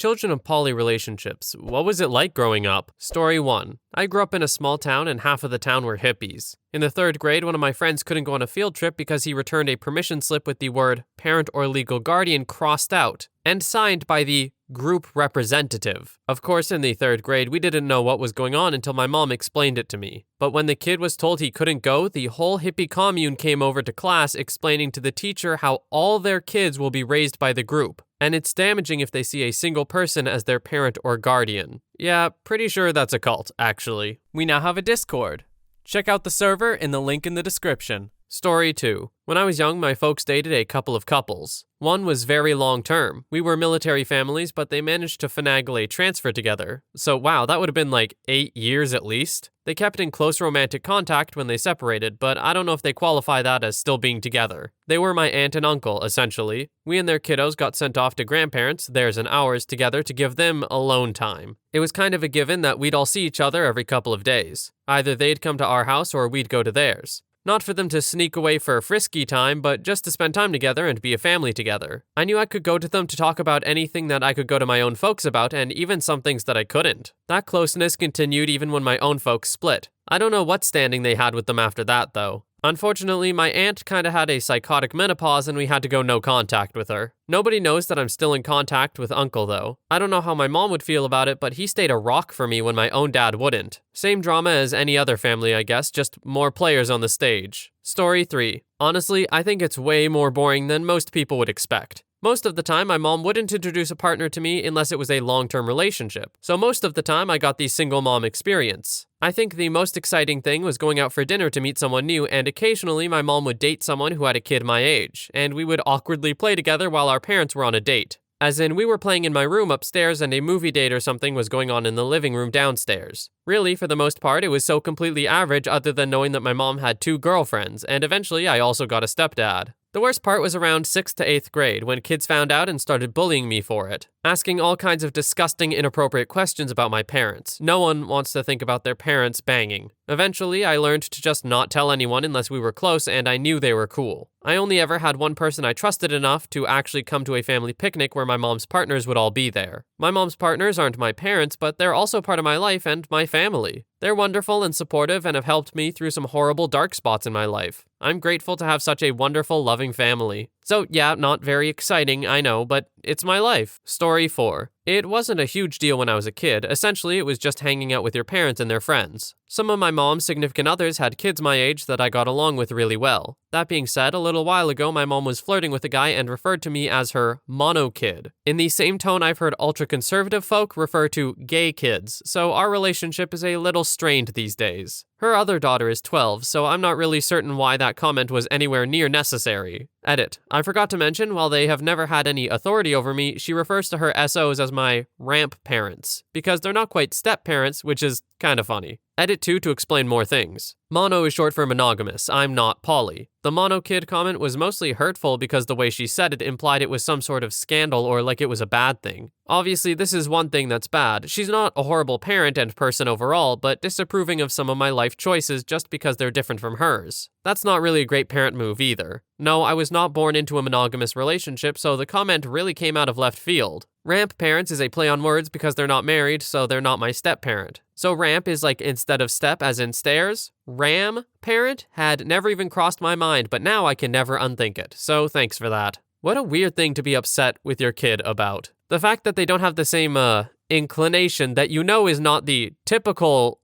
children of poly relationships, what was it like growing up? Story 1. I grew up in a small town and half of the town were hippies. In the 3rd grade, one of my friends couldn't go on a field trip because he returned a permission slip with the word parent or legal guardian crossed out and signed by the group representative. Of course, in the 3rd grade, we didn't know what was going on until my mom explained it to me. But when the kid was told he couldn't go, the whole hippie commune came over to class explaining to the teacher how all their kids will be raised by the group. And it's damaging if they see a single person as their parent or guardian. Yeah, pretty sure that's a cult, actually. We now have a Discord. Check out the server in the link in the description. Story 2. When I was young, my folks dated a couple of couples. One was very long-term. We were military families, but they managed to finagle a transfer together. So wow, that would have been like 8 years at least. They kept in close romantic contact when they separated, but I don't know if they qualify that as still being together. They were my aunt and uncle, essentially. We and their kiddos got sent off to grandparents, theirs and ours, together to give them alone time. It was kind of a given that we'd all see each other every couple of days. Either they'd come to our house or we'd go to theirs. Not for them to sneak away for a frisky time, but just to spend time together and be a family together. I knew I could go to them to talk about anything that I could go to my own folks about, and even some things that I couldn't. That closeness continued even when my own folks split. I don't know what standing they had with them after that, though. Unfortunately, my aunt kinda had a psychotic menopause and we had to go no contact with her. Nobody knows that I'm still in contact with uncle though. I don't know how my mom would feel about it, but he stayed a rock for me when my own dad wouldn't. Same drama as any other family, I guess, just more players on the stage. Story 3. Honestly, I think it's way more boring than most people would expect. Most of the time, my mom wouldn't introduce a partner to me unless it was a long-term relationship. So most of the time, I got the single mom experience. I think the most exciting thing was going out for dinner to meet someone new, and occasionally my mom would date someone who had a kid my age, and we would awkwardly play together while our parents were on a date. As in, we were playing in my room upstairs and a movie date or something was going on in the living room downstairs. Really, for the most part, it was so completely average other than knowing that my mom had 2 girlfriends, and eventually I also got a stepdad. The worst part was around 6th to 8th grade when kids found out and started bullying me for it, asking all kinds of disgusting, inappropriate questions about my parents. No one wants to think about their parents banging. Eventually, I learned to just not tell anyone unless we were close and I knew they were cool. I only ever had one person I trusted enough to actually come to a family picnic where my mom's partners would all be there. My mom's partners aren't my parents, but they're also part of my life and my family. They're wonderful and supportive and have helped me through some horrible dark spots in my life. I'm grateful to have such a wonderful, loving family. So yeah, not very exciting, I know, but it's my life. Story 4. It wasn't a huge deal when I was a kid. Essentially, it was just hanging out with your parents and their friends. Some of my mom's significant others had kids my age that I got along with really well. That being said, a little while ago, my mom was flirting with a guy and referred to me as her mono kid. In the same tone I've heard ultra-conservative folk refer to gay kids, so our relationship is a little strained these days. Her other daughter is 12, so I'm not really certain why that comment was anywhere near necessary. Edit. I forgot to mention, while they have never had any authority over me, she refers to her SOs as my ramp parents, because they're not quite step-parents, which is kinda funny. Edit 2 to explain more things. Mono is short for monogamous. I'm not poly. The mono kid comment was mostly hurtful because the way she said it implied it was some sort of scandal or like it was a bad thing. Obviously, this is one thing that's bad. She's not a horrible parent and person overall, but disapproving of some of my life choices just because they're different from hers. That's not really a great parent move either. No, I was not born into a monogamous relationship, so the comment really came out of left field. Ramp parents is a play on words because they're not married, so they're not my step-parent. So ramp is like instead of step as in stairs. Ram parent had never even crossed my mind, but now I can never unthink it, so thanks for that. What a weird thing to be upset with your kid about. The fact that they don't have the same, inclination that you know is not the typical,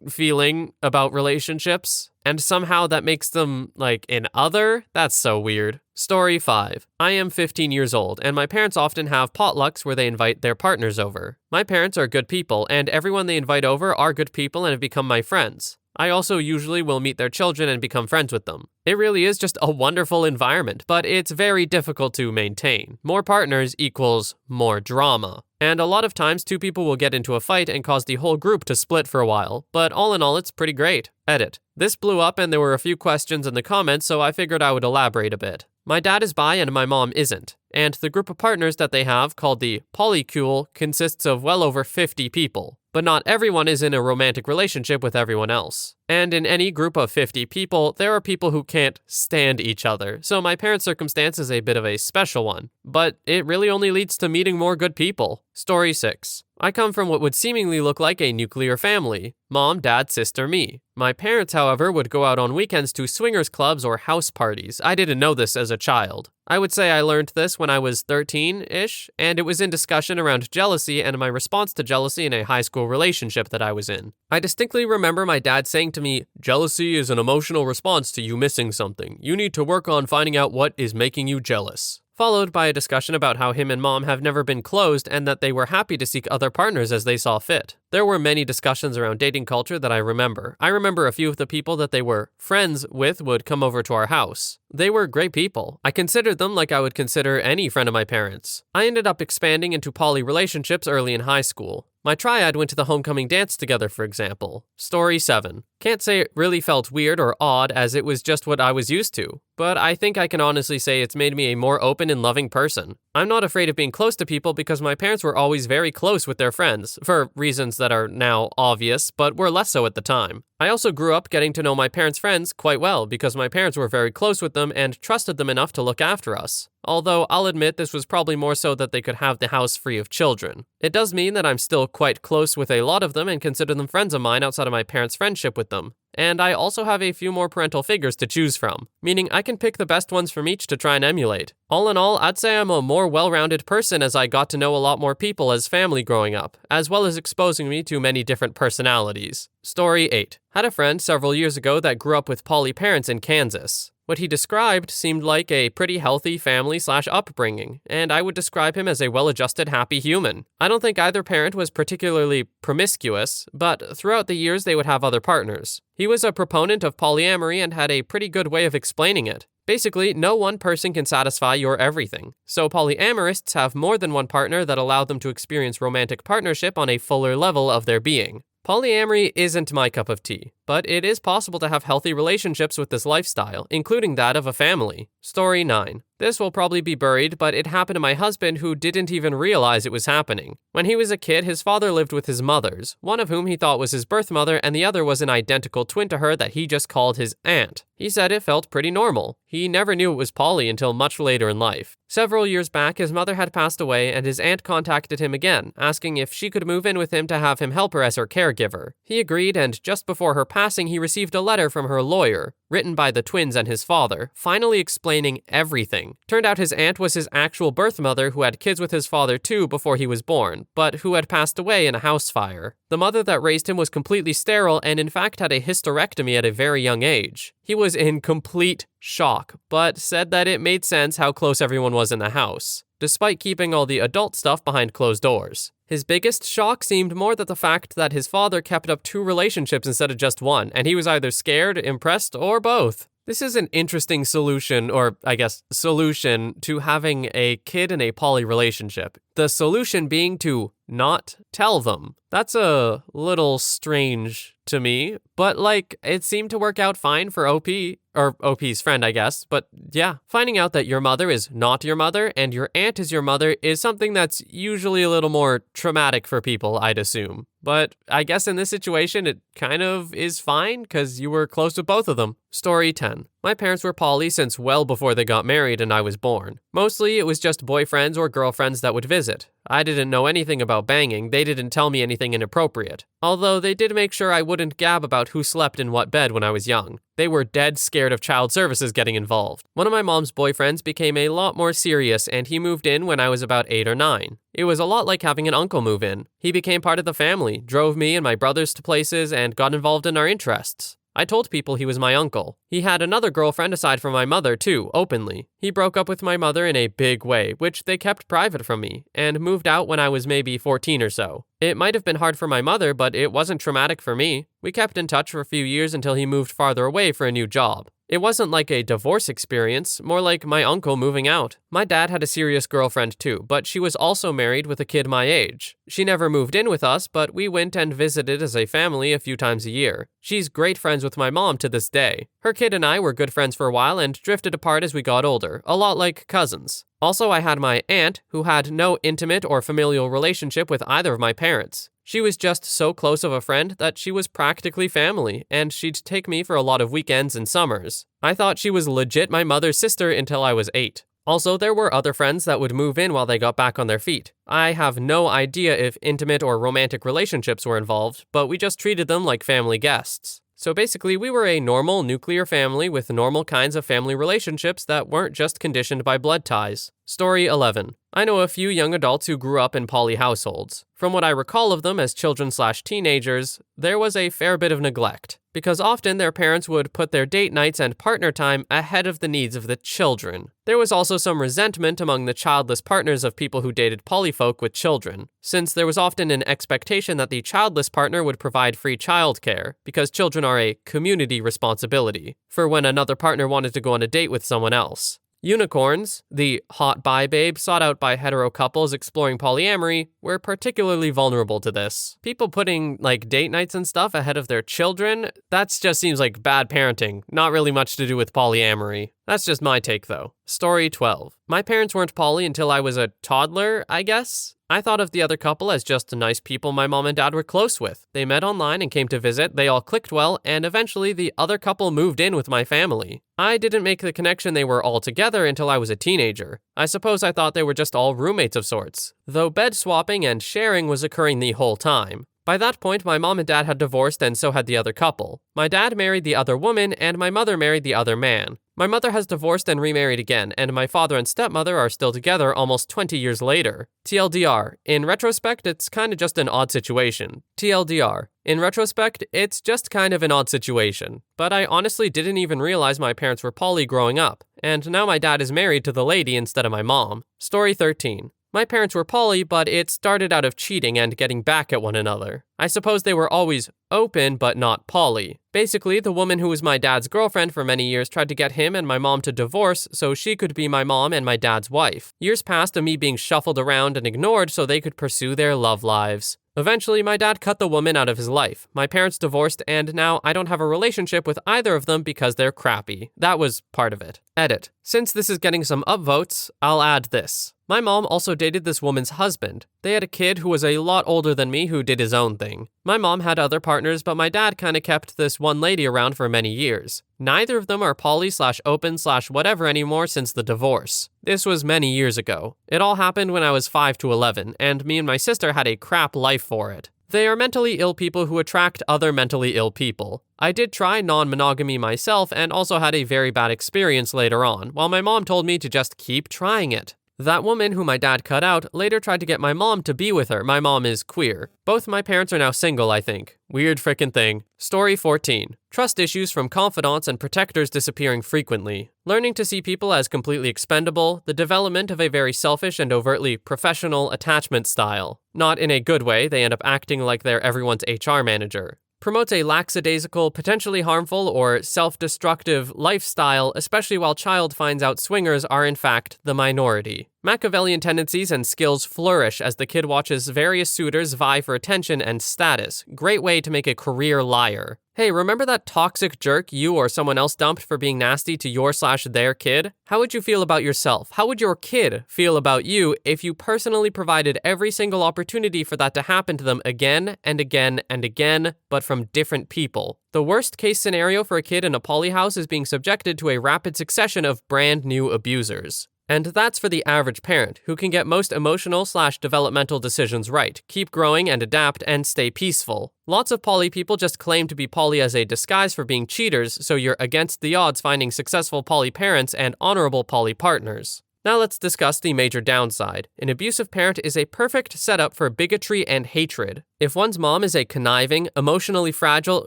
feeling about relationships, and somehow that makes them, an other? That's so weird. Story 5. I am 15 years old, and my parents often have potlucks where they invite their partners over. My parents are good people, and everyone they invite over are good people and have become my friends. I also usually will meet their children and become friends with them. It really is just a wonderful environment, but it's very difficult to maintain. More partners equals more drama. And a lot of times 2 people will get into a fight and cause the whole group to split for a while, but all in all it's pretty great. Edit. This blew up and there were a few questions in the comments, so I figured I would elaborate a bit. My dad is bi and my mom isn't, and the group of partners that they have, called the polycule, consists of well over 50 people. but not everyone is in a romantic relationship with everyone else. And in any group of 50 people, there are people who can't stand each other, so my parents' circumstance is a bit of a special one. But it really only leads to meeting more good people. Story 6. I come from what would seemingly look like a nuclear family. Mom, dad, sister, me. My parents, however, would go out on weekends to swingers clubs or house parties. I didn't know this as a child. I would say I learned this when I was 13-ish, and it was in discussion around jealousy and my response to jealousy in a high school relationship that I was in. I distinctly remember my dad saying to me, "Jealousy is an emotional response to you missing something. You need to work on finding out what is making you jealous." Followed by a discussion about how him and mom have never been closed and that they were happy to seek other partners as they saw fit. There were many discussions around dating culture that I remember. I remember a few of the people that they were friends with would come over to our house. They were great people. I considered them like I would consider any friend of my parents. I ended up expanding into poly relationships early in high school. My triad went to the homecoming dance together, for example. Story 7. Can't say it really felt weird or odd as it was just what I was used to, but I think I can honestly say it's made me a more open and loving person. I'm not afraid of being close to people because my parents were always very close with their friends, for reasons that are now obvious, but were less so at the time. I also grew up getting to know my parents' friends quite well because my parents were very close with them and trusted them enough to look after us. Although I'll admit this was probably more so that they could have the house free of children. It does mean that I'm still quite close with a lot of them and consider them friends of mine outside of my parents' friendship with them. And I also have a few more parental figures to choose from, meaning I can pick the best ones from each to try and emulate. All in all, I'd say I'm a more well-rounded person as I got to know a lot more people as family growing up, as well as exposing me to many different personalities. Story 8. Had a friend several years ago that grew up with poly parents in Kansas. What he described seemed like a pretty healthy family/upbringing, and I would describe him as a well-adjusted, happy human. I don't think either parent was particularly promiscuous, but throughout the years they would have other partners. He was a proponent of polyamory and had a pretty good way of explaining it. Basically, no one person can satisfy your everything, so polyamorists have more than one partner that allow them to experience romantic partnership on a fuller level of their being. Polyamory isn't my cup of tea, but it is possible to have healthy relationships with this lifestyle, including that of a family. Story 9. This will probably be buried, but it happened to my husband who didn't even realize it was happening. When he was a kid, his father lived with his mothers, one of whom he thought was his birth mother and the other was an identical twin to her that he just called his aunt. He said it felt pretty normal. He never knew it was poly until much later in life. Several years back, his mother had passed away and his aunt contacted him again, asking if she could move in with him to have him help her as her caregiver. He agreed, and just before her passing, he received a letter from her lawyer, written by the twins and his father, finally explaining everything. Turned out his aunt was his actual birth mother who had kids with his father too before he was born, but who had passed away in a house fire. The mother that raised him was completely sterile and in fact had a hysterectomy at a very young age. He was in complete shock, but said that it made sense how close everyone was in the house, despite keeping all the adult stuff behind closed doors. His biggest shock seemed more that the fact that his father kept up 2 relationships instead of just one, and he was either scared, impressed, or both. This is an interesting solution, or I guess solution, to having a kid in a poly relationship. The solution being to not tell them. That's a little strange to me, but it seemed to work out fine for OP, or OP's friend, I guess. But yeah, finding out that your mother is not your mother and your aunt is your mother is something that's usually a little more traumatic for people, I'd assume. But I guess in this situation, it kind of is fine because you were close with both of them. Story 10. My parents were poly since well before they got married and I was born. Mostly it was just boyfriends or girlfriends that would visit. I didn't know anything about banging, they didn't tell me anything inappropriate. Although they did make sure I wouldn't gab about who slept in what bed when I was young. They were dead scared of child services getting involved. One of my mom's boyfriends became a lot more serious and he moved in when I was about 8 or 9. It was a lot like having an uncle move in. He became part of the family, drove me and my brothers to places, and got involved in our interests. I told people he was my uncle. He had another girlfriend aside from my mother too, openly. He broke up with my mother in a big way, which they kept private from me, and moved out when I was maybe 14 or so. It might have been hard for my mother, but it wasn't traumatic for me. We kept in touch for a few years until he moved farther away for a new job. It wasn't like a divorce experience, more like my uncle moving out. My dad had a serious girlfriend too, but she was also married with a kid my age. She never moved in with us, but we went and visited as a family a few times a year. She's great friends with my mom to this day. Her kid and I were good friends for a while and drifted apart as we got older, a lot like cousins. Also, I had my aunt, who had no intimate or familial relationship with either of my parents. She was just so close of a friend that she was practically family, and she'd take me for a lot of weekends and summers. I thought she was legit my mother's sister until I was 8. Also, there were other friends that would move in while they got back on their feet. I have no idea if intimate or romantic relationships were involved, but we just treated them like family guests. So basically, we were a normal nuclear family with normal kinds of family relationships that weren't just conditioned by blood ties. Story 11. I know a few young adults who grew up in poly households. From what I recall of them as children/teenagers, there was a fair bit of neglect, because often their parents would put their date nights and partner time ahead of the needs of the children. There was also some resentment among the childless partners of people who dated polyfolk with children, since there was often an expectation that the childless partner would provide free childcare, because children are a community responsibility, for when another partner wanted to go on a date with someone else. Unicorns, the hot bi babe sought out by hetero couples exploring polyamory, were particularly vulnerable to this. People putting, date nights and stuff ahead of their children, that just seems like bad parenting, not really much to do with polyamory. That's just my take, though. Story 12. My parents weren't poly until I was a toddler, I guess? I thought of the other couple as just nice people my mom and dad were close with. They met online and came to visit, they all clicked well, and eventually the other couple moved in with my family. I didn't make the connection they were all together until I was a teenager. I suppose I thought they were just all roommates of sorts, though bed swapping and sharing was occurring the whole time. By that point, my mom and dad had divorced and so had the other couple. My dad married the other woman and my mother married the other man. My mother has divorced and remarried again, and my father and stepmother are still together almost 20 years later. TLDR, in retrospect, it's kinda just an odd situation. TLDR, in retrospect, it's just kind of an odd situation. But I honestly didn't even realize my parents were poly growing up, and now my dad is married to the lady instead of my mom. Story 13. My parents were poly, but it started out of cheating and getting back at one another. I suppose they were always open, but not poly. Basically, the woman who was my dad's girlfriend for many years tried to get him and my mom to divorce so she could be my mom and my dad's wife. Years passed of me being shuffled around and ignored so they could pursue their love lives. Eventually, my dad cut the woman out of his life. My parents divorced, and now I don't have a relationship with either of them because they're crappy. That was part of it. Edit. Since this is getting some upvotes, I'll add this. My mom also dated this woman's husband. They had a kid who was a lot older than me who did his own thing. My mom had other partners, but my dad kinda kept this one lady around for many years. Neither of them are poly/open/whatever anymore since the divorce. This was many years ago. It all happened when I was 5 to 11, and me and my sister had a crap life for it. They are mentally ill people who attract other mentally ill people. I did try non-monogamy myself and also had a very bad experience later on, while my mom told me to just keep trying it. That woman who my dad cut out later tried to get my mom to be with her. My mom is queer. Both my parents are now single, I think. Weird frickin' thing. Story 14. Trust issues from confidants and protectors disappearing frequently. Learning to see people as completely expendable, the development of a very selfish and overtly professional attachment style. Not in a good way, they end up acting like they're everyone's HR manager. Promotes a lackadaisical, potentially harmful, or self-destructive lifestyle, especially while child finds out swingers are in fact the minority. Machiavellian tendencies and skills flourish as the kid watches various suitors vie for attention and status. Great way to make a career liar. Hey, remember that toxic jerk you or someone else dumped for being nasty to your/their kid? How would you feel about yourself? How would your kid feel about you if you personally provided every single opportunity for that to happen to them again and again and again, but from different people? The worst case scenario for a kid in a poly house is being subjected to a rapid succession of brand new abusers. And that's for the average parent, who can get most emotional/developmental decisions right, keep growing and adapt, and stay peaceful. Lots of poly people just claim to be poly as a disguise for being cheaters, so you're against the odds finding successful poly parents and honorable poly partners. Now let's discuss the major downside. An abusive parent is a perfect setup for bigotry and hatred. If one's mom is a conniving, emotionally fragile,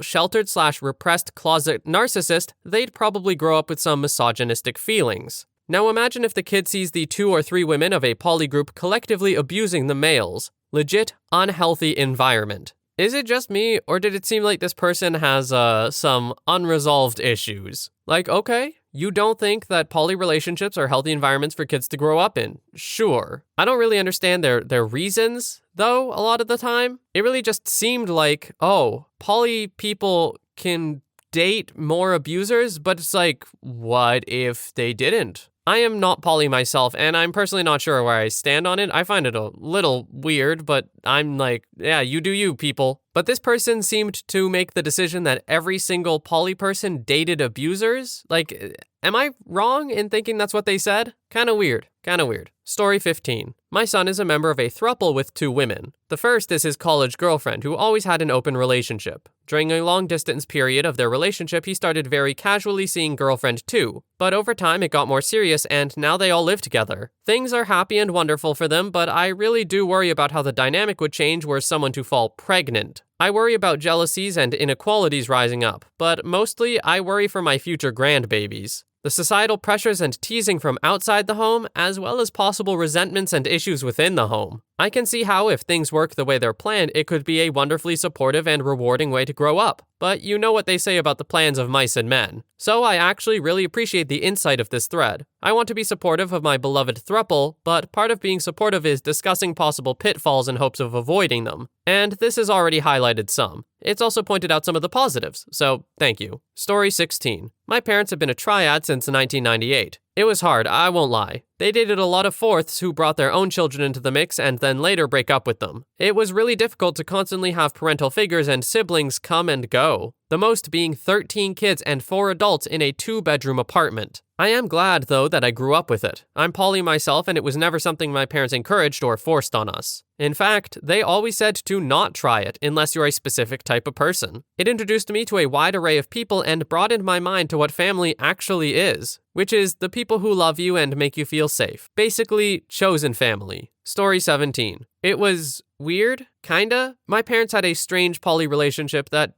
sheltered/repressed closet narcissist, they'd probably grow up with some misogynistic feelings. Now imagine if the kid sees the 2 or 3 women of a poly group collectively abusing the males. Legit, unhealthy environment. Is it just me, or did it seem like this person has some unresolved issues? Okay, you don't think that poly relationships are healthy environments for kids to grow up in? Sure. I don't really understand their reasons, though, a lot of the time. It really just seemed like, poly people can date more abusers, but it's what if they didn't? I am not poly myself, and I'm personally not sure where I stand on it. I find it a little weird, but I'm like, yeah, you do you, people. But this person seemed to make the decision that every single poly person dated abusers. Like, am I wrong in thinking that's what they said? Kinda weird. Story 15. My son is a member of a throuple with 2 women. The first is his college girlfriend, who always had an open relationship. During a long-distance period of their relationship, he started very casually seeing girlfriend 2. But over time, it got more serious, and now they all live together. Things are happy and wonderful for them, but I really do worry about how the dynamic would change were someone to fall pregnant. I worry about jealousies and inequalities rising up, but mostly I worry for my future grandbabies. The societal pressures and teasing from outside the home, as well as possible resentments and issues within the home. I can see how, if things work the way they're planned, it could be a wonderfully supportive and rewarding way to grow up. But you know what they say about the plans of mice and men. So I actually really appreciate the insight of this thread. I want to be supportive of my beloved throuple, but part of being supportive is discussing possible pitfalls in hopes of avoiding them. And this has already highlighted some. It's also pointed out some of the positives, so thank you. Story 16. My parents have been a triad since 1998. It was hard, I won't lie. They dated a lot of fourths who brought their own children into the mix and then later break up with them. It was really difficult to constantly have parental figures and siblings come and go. The most being 13 kids and 4 adults in a 2-bedroom apartment. I am glad, though, that I grew up with it. I'm poly myself, and it was never something my parents encouraged or forced on us. In fact, they always said to not try it unless you're a specific type of person. It introduced me to a wide array of people and broadened my mind to what family actually is, which is the people who love you and make you feel safe. Basically, chosen family. Story 17. It was weird, kinda. My parents had a strange poly relationship that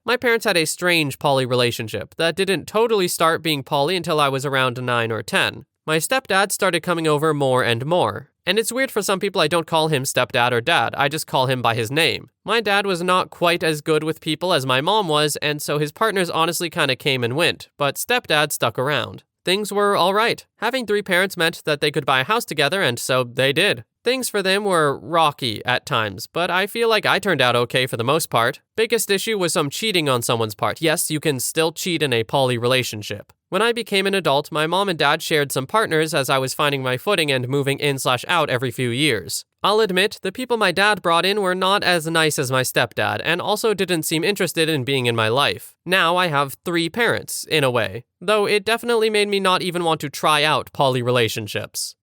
didn't totally start being poly until I was around 9 or 10. My stepdad started coming over more and more. And it's weird for some people I don't call him stepdad or dad, I just call him by his name. My dad was not quite as good with people as my mom was, and so his partners honestly kinda came and went, but stepdad stuck around. Things were alright. Having 3 parents meant that they could buy a house together, and so they did. Things for them were rocky at times, but I feel like I turned out okay for the most part. Biggest issue was some cheating on someone's part. Yes, you can still cheat in a poly relationship. When I became an adult, my mom and dad shared some partners as I was finding my footing and moving in/out every few years. I'll admit, the people my dad brought in were not as nice as my stepdad, and also didn't seem interested in being in my life. Now I have 3 parents, in a way. Though it definitely made me not even want to try out poly relationships.